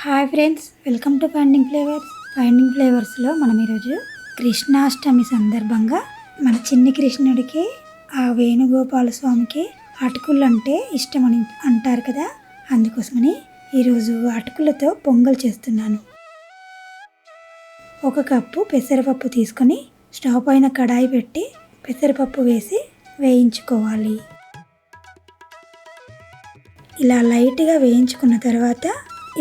Hi friends, welcome to finding flavours. Finding ఫ్లేవర్స్లో మనం ఈరోజు కృష్ణాష్టమి సందర్భంగా మన చిన్ని కృష్ణుడికి ఆ వేణుగోపాల స్వామికి అటుకులు అంటే ఇష్టమని అంటారు కదా, అందుకోసమని ఈరోజు అటుకులతో పొంగల్ చేస్తున్నాను. 1 కప్పు పెసరపప్పు తీసుకొని స్టవ్ పైన కడాయి పెట్టి పెసరపప్పు వేసి వేయించుకోవాలి. ఇలా లైట్గా వేయించుకున్న తర్వాత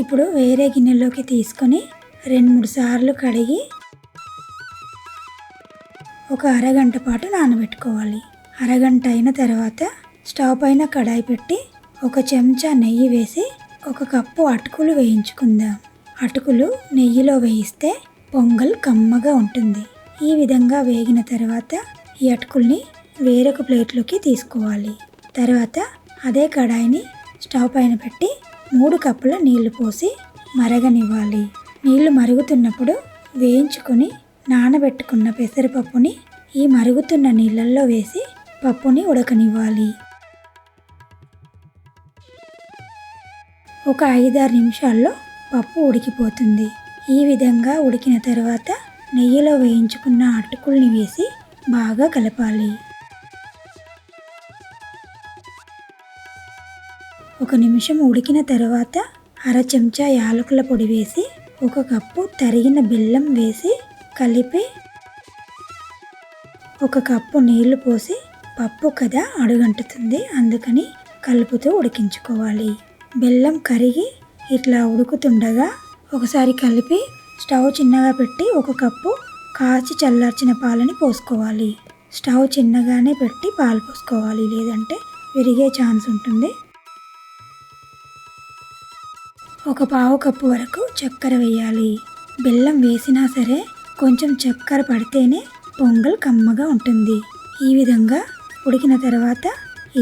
ఇప్పుడు వేరే గిన్నెలోకి తీసుకొని 2-3 సార్లు కడిగి ఒక అరగంట పాటు నానబెట్టుకోవాలి. అరగంట అయిన తర్వాత స్టవ్ పైన కడాయి పెట్టి 1 చెంచా నెయ్యి వేసి 1 కప్పు అటుకులు వేయించుకుందాం. అటుకులు నెయ్యిలో వేయిస్తే పొంగల్ కమ్మగా ఉంటుంది. ఈ విధంగా వేగిన తర్వాత ఈ అటుకుల్ని వేరొక ప్లేట్లోకి తీసుకోవాలి. తర్వాత అదే కడాయిని స్టవ్ పైన పెట్టి 3 కప్పుల నీళ్లు పోసి మరగనివ్వాలి. నీళ్లు మరుగుతున్నప్పుడు వేయించుకొని నానబెట్టుకున్న పెసరపప్పుని ఈ మరుగుతున్న నీళ్ళల్లో వేసి పప్పుని ఉడకనివ్వాలి. ఒక 5-6 నిమిషాల్లో పప్పు ఉడికిపోతుంది. ఈ విధంగా ఉడికిన తర్వాత నెయ్యిలో వేయించుకున్న అటుకుల్ని వేసి బాగా కలపాలి. 1 నిమిషం ఉడికిన తర్వాత అర చెంచా యాలకుల పొడి వేసి 1 కప్పు తరిగిన బెల్లం వేసి కలిపి 1 కప్పు నీళ్లు పోసి, పప్పు కదా అడుగంటుతుంది, అందుకని కలుపుతూ ఉడికించుకోవాలి. బెల్లం కరిగి ఇట్లా ఉడుకుతుండగా ఒకసారి కలిపి స్టవ్ చిన్నగా పెట్టి 1 కప్పు కాచి చల్లార్చిన పాలని పోసుకోవాలి. స్టవ్ చిన్నగానే పెట్టి పాలు పోసుకోవాలి, లేదంటే విరిగే ఛాన్స్ ఉంటుంది. 1/4 కప్పు వరకు చక్కెర వేయాలి. బెల్లం వేసినా సరే కొంచెం చక్కెర పడితేనే పొంగల్ కమ్మగా ఉంటుంది. ఈ విధంగా ఉడికిన తర్వాత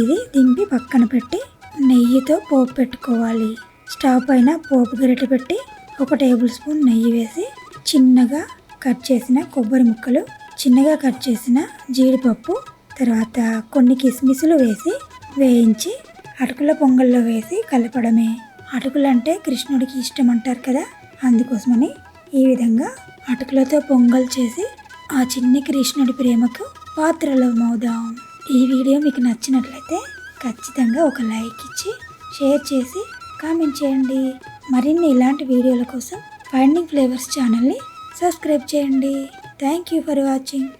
ఇది దింపి పక్కన పెట్టి నెయ్యితో పోపు పెట్టుకోవాలి. స్టవ్ పైన పోపు గరిటె పెట్టి 1 టేబుల్ స్పూన్ నెయ్యి వేసి చిన్నగా కట్ చేసిన కొబ్బరి ముక్కలు, చిన్నగా కట్ చేసిన జీడిపప్పు, తర్వాత కొన్ని కిస్మిస్లు వేసి వేయించి అటుకుల పొంగల్లో వేసి కలపడమే. అటుకులు అంటే కృష్ణుడికి ఇష్టం అంటారు కదా, అందుకోసమని ఈ విధంగా అటుకులతో పొంగల్ చేసి ఆ చిన్ని కృష్ణుడి ప్రేమకు పాత్రలో మోదాం. ఈ వీడియో మీకు నచ్చినట్లయితే ఖచ్చితంగా ఒక లైక్ ఇచ్చి షేర్ చేసి కామెంట్ చేయండి. మరిన్ని ఇలాంటి వీడియోల కోసం ఫైండింగ్ ఫ్లేవర్స్ ఛానల్ని సబ్స్క్రైబ్ చేయండి. Thank you for watching.